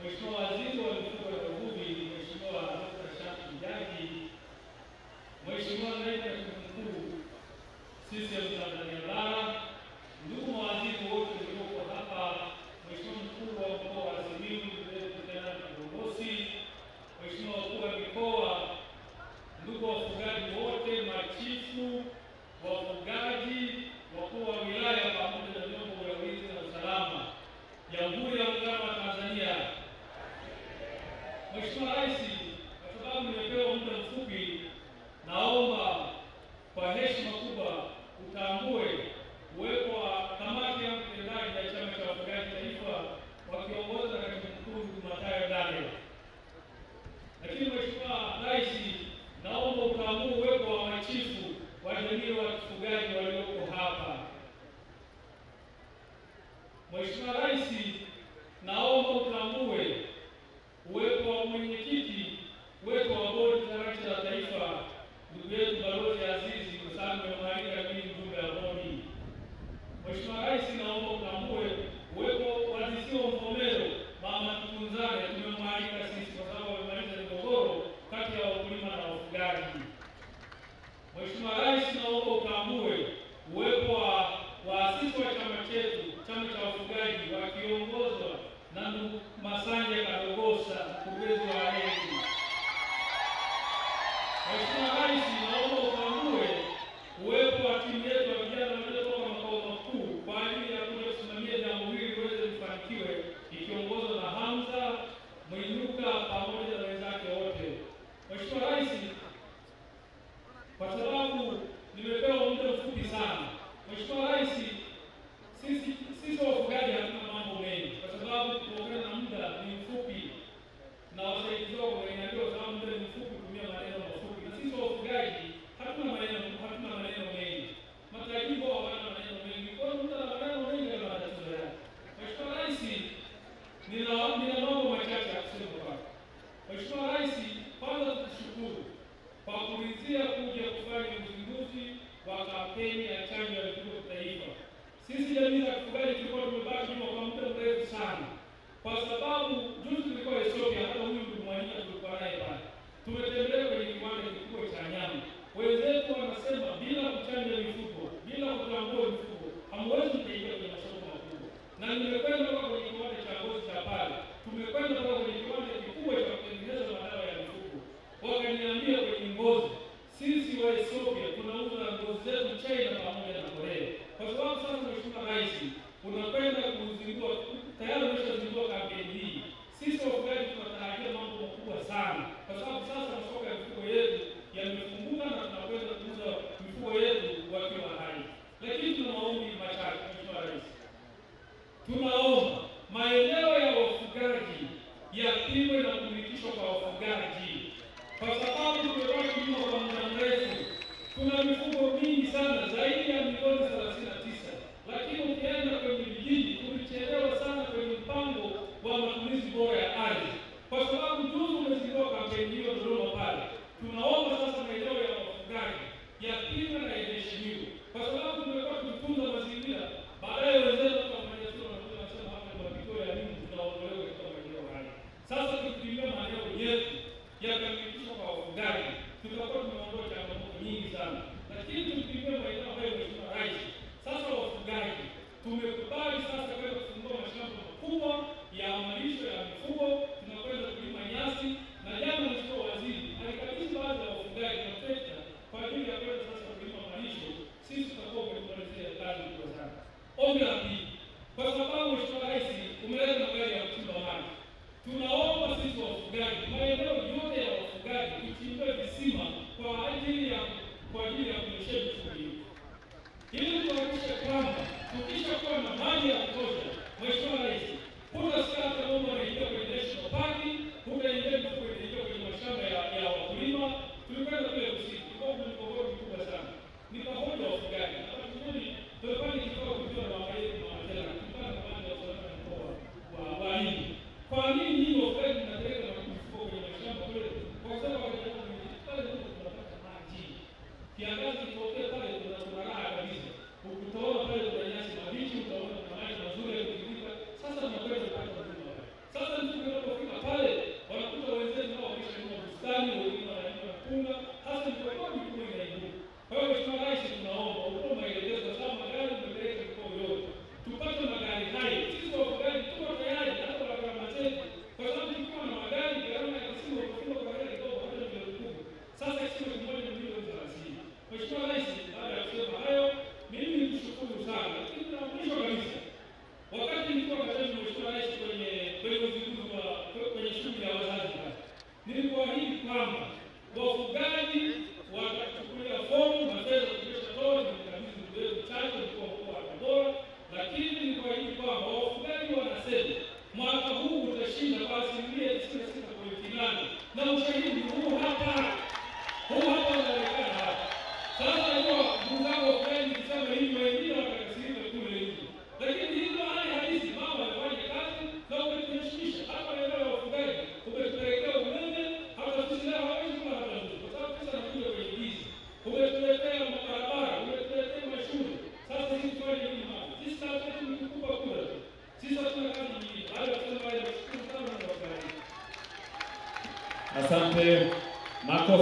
Mheshimiwa Waziri wa Mifugo na Uvuvi, Mheshimiwa Dr. Shafi Kijaji, Mheshimiwa Naibu Katibu Mkuu CCM Tanzania Bara, ndugu mawaziri wote walioko hapa, Mheshimiwa Mkuu wa Mkoa wa Simiyu Jenerali Kibongosi, Mheshimiwa Wakuu wa Mikoa, ndugu wafugaji wote, machifu, wafugaji, wakuu wa wilaya pamoja na vyombo vya ulinzi na usalama, Jamhuri ya Muungano wa Tanzania. Mheshimiwa Rais, kwa sababu nimepewa muda mfupi, naomba kwa heshima kubwa utambue uwepo wa kamati ya utendaji ya Chama cha Wafugaji Taifa wakiongozwa na Katibu Mkuu Mathayo Daniel. Lakini Mheshimiwa Rais, naomba utambue uwepo wa machifu wa jamii wa kifugaji walioko hapa. Mheshimiwa Rais, naomba utambue uwepo wa mwenyekiti wetu wa bodi ya Chama cha Taifa, ndugu yetu Balozi Azizi kwa sababu amemwalika mimi mjumbe wa bodi. Mheshimiwa Rais, naomba utambue uwepo wa Disio Mvomero, mama tutunzane, tumemwalika sisi kwa sababu amemaliza migogoro kati ya wakulima na wafugaji. Mheshimiwa Rais, naomba utambue uwepo wa waasisi wa chama chetu, Chama cha Wafugaji, wakiongozwa na ndugu Masanja Kadogosa, mkurugenzi wa AEMI. Mheshimiwa Rais, naomba utambue uwepo wa timu yetu ya vijana waliotoka makao makuu kwa ajili ya kuja kusimamia jambo hili liweze kufanikiwe, ikiongozwa na Hamza Mwinuka pamoja na wenzake wote. Mheshimiwa Rais, kwa sababu nimepewa muda mfupi sana, Mheshimiwa Rais, sisi wafugaji hatuna mambo mengi kwa sababu kutokana na muda ni mfupi na wasaidizi wako wanaambiwa sababu muda ni mfupi kutumia maneno mafupi. Na sisi wafugaji hatuna maneno mengi. Matajiri wao wana maneno mengi. Kwa hiyo muda na maneno mengi ndio matatizo yake. Mheshimiwa Rais, nina mambo machache ya kusema kwako. Mheshimiwa Rais, kwanza tukushukuru kwa kuridhia kuja kufanya uzinduzi wa kampeni ya chanjo ya mifugo taifa. Sisi jamii za kifugaji tulikuwa tumebaki nyuma kwa muda mrefu sana, kwa sababu juzi tulikuwa Ethiopia, hata huyu ndugu Mwanyika tulikuwa naye pale. Tumetembelea kwenye kiwanda kikubwa cha nyama. Wenzetu wanasema bila kuchanja mifugo, bila kutambua mifugo, hamwezi kuingia kwenye masoko makubwa. Na nimekwenda mpaka kwenye kiwanda cha ngozi cha pale. Tumekwenda mpaka kwenye kiwanda kikubwa cha kutengeneza madawa ya mifugo. Wakaniambia kwenye ngozi, sisi wa Ethiopia tunauza ngozi zetu China pamoja na Korea. Kwa sababu sasa Mheshimiwa Rais, unakwenda kuzindua, tayari umeshazindua kampeni hii. Sisi wafugaji tunatarajia mambo makubwa sana, kwa sababu sasa masoko ya mifugo yetu yamefunguka na tunakwenda kuuza mifugo yetu wakiwa hai. Lakini tuna maombi machache Mheshimiwa Rais. Tunaomba maeneo ya wafugaji yapimwe na kumilishwa kwa wafugaji, kwa sababu tumebaki nyuma kwa muda mrefu. Kuna mifugo mingi sana, zaidi ya milioni 39, lakini ukienda kwenye vijiji tulichelewa sana kwenye mpango wa matumizi bora ya ardhi. Kwa sababu juzi umezindua kampeni hiyo Dodoma pale, tunaomba sasa maeneo ya wafugaji yapimwe na iheshimiwe, kwa sababu tumekuwa tukitunza mazingira, baadaye wenzetu wanafanya sio wanasema hapa ni mapito ya nini tunaondolewa katika maeneo haya. Sasa tukipimia maeneo yetu yakamilishwa kwa wafugaji, tutakuwa tumeondoa changamoto nyingi sana. Lakini tukipimia maeneo hayo na ushahidi huu hapa unaonekana hapa. Sasa ndio ndugu zangu kweli nikisema hivi wengine watakasirika kule hivi. Lakini hizo hali halisi mama anafanya kazi na umetushikisha. Hapa leo wafugaji umetupelekea umeme, hata sisi leo hawezi kula hata nusu. Kwa sababu sasa nakuja kwenye hizi. Umetuletea mabarabara, umetuletea mashule. Sasa hizi tufanye nini mama? Sisi sasa tumekupa kula. Sisi hatuna kazi nyingine. Baada ya kusema haya tunashukuru sana na wafariji. Asante. Makofi.